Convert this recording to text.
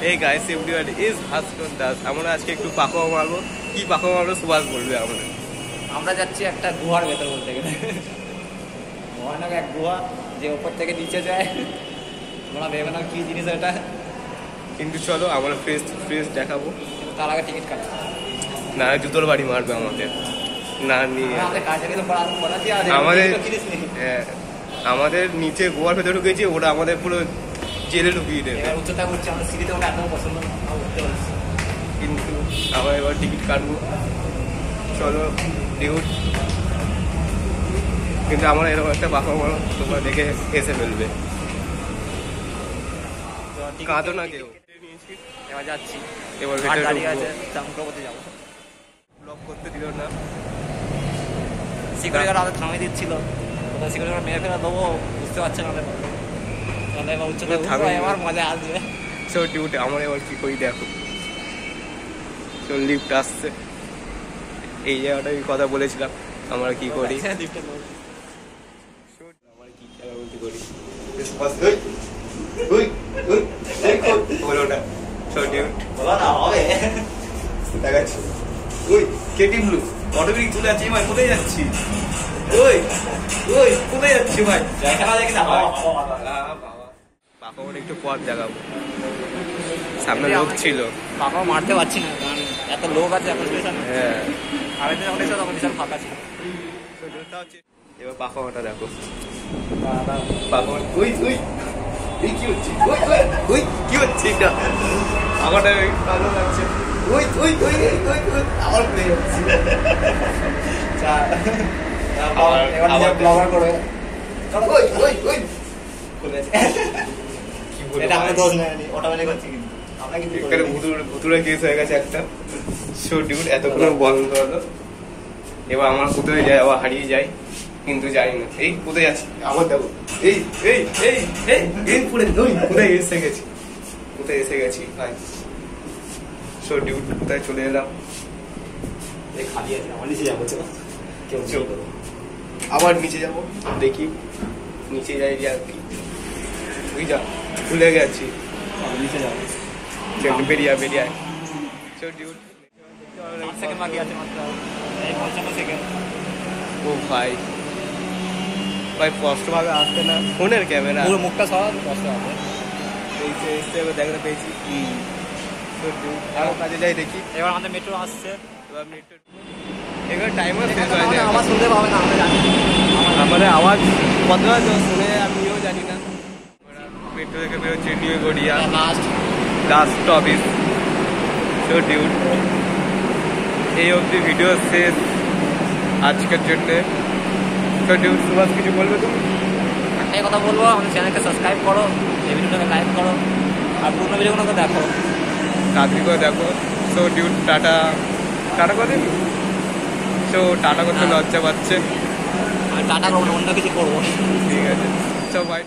এই guys everyone is ভাস্কর দাস। আমরা আজকে একটু পাকো মারবো। কি পাকো মারবো সুভাষ বলবে আমাদের। আমরা যাচ্ছি একটা গুহার ভেতর বলতে গেলে, ভয়ানক এক গুহা যে ওপর থেকে নিচে যায়। তোমরা ভেবে না কি জিনিস এটা, কিন্তু চলো আমরা ফ্রেশ দেখাবো। তার আগে টিকিট কাটতে না জুতোর বাড়ি মারবে আমাদের না নিয়ে আমাদের কাছে গেলে আমাদের নিচে গোয়ার ভেতরে ঢুকেছি, ওরা আমাদের পুরো জেলে ঢুকিয়ে দেবে। এবার উচ্চতা করছি, আমাদের সিঁড়িতে ওটা একদম পছন্দ না, উঠতে পারছি। কিন্তু আবার এবার টিকিট কাটবো, চলো ডিউট। কিন্তু আমরা এরকম একটা পাখা মারো তোমরা দেখে এসে ফেলবে, কাঁদো না কেউ। এবার যাচ্ছি, এবার দাঁড়িয়ে আছে চামক্রবতী যাবো। ব্লক করতে দিল না, সিকিউরিটি গার্ড আমাদের থামিয়ে দিচ্ছিল, ওদের সিকিউরিটি গার্ড মেরে ফেলে দেবো বুঝতে পারছে না। তাহলে এবার উচ্চতা এবার মজা আসবে। সো ডিউট আমরা এবার কি করি দেখো। তো লিফট আসছে, এই জায়গাটা কথা বলেছিলাম আমরা কি করি। আমরা কি খেলাবন্তি করি চলে যাচ্ছি ভাই, কোথায় যাচ্ছি? কোথায় যাচ্ছি ভাই? পাকা একটু পথ দেখাবো, সামনে লোক ছিল। পাকাও মারতে পারছি না কারণ এত লোক আছে এখন স্টেশনে। হ্যাঁ আরেকদিন যখন এসে তখন বিশাল ফাঁকা ছিল। এবার পাখাটা দেখো, পাখা কি হচ্ছে? কি হচ্ছে এটা? আমার ভালো লাগছে। আমার ঘুরে যাচ্ছি। ভুতুরে কেস হয়ে গেছে একটা। সো ডিউড এতক্ষণ বন্ধ হলো, এবার আমার কোথায় যায়, আবার হারিয়ে যায় কিন্তু জানি না এই কোথায় যাচ্ছি। আমার দেখো এই এই এই এই এই কোথায় এসে গেছি, কোথায় এসে গেছি ভাই। সো ডিউড কোথায় চলে এলাম, খালি আছে, আমার নিচে যাবো। আবার নিচে যাবো, দেখি নিচে যাই আর কি। তুই যা, ভুলে গেছি নিচে যাবো। বেরিয়া সো ডিউড সেকেন্ড বাকি আছে মাত্র, এই 55 সেকেন্ড। ও ভাই স্পষ্ট ভাবে আসছে না ফোনের ক্যামেরা, পুরো মুখটা সব স্পষ্ট আছে। দেখতে পেয়েছি। আরো কাজে যাই দেখি। এবার আমাদের মেট্রো আসছে, এবার টাইমও শেষ হয়ে যায়। আওয়াজ শুনতে পাবে না, আমরা জানি আমাদের আওয়াজ কতটা শুনে আমিও জানি না। মেট্রো থেকে বেরোচ্ছে new Garia, last stoppage. So ডিউড এই অবধি ভিডিও শেষ আজকের জন্য। তো ডিউড সুভাষ কিছু বলবে তুমি? একটাই কথা বলবো, আমাদের চ্যানেলকে সাবস্ক্রাইব করো, এই ভিডিওটাকে লাইক করো, আর পুরোনো ভিডিওগুলোকে দেখো, তাড়াতাড়ি করে দেখো। সো ডিউড টাটা করে দিন। সো টাটা করতে লজ্জা পাচ্ছে। আমি টাটা করবো না, অন্য কিছু করবো। ঠিক আছে, সো বাই।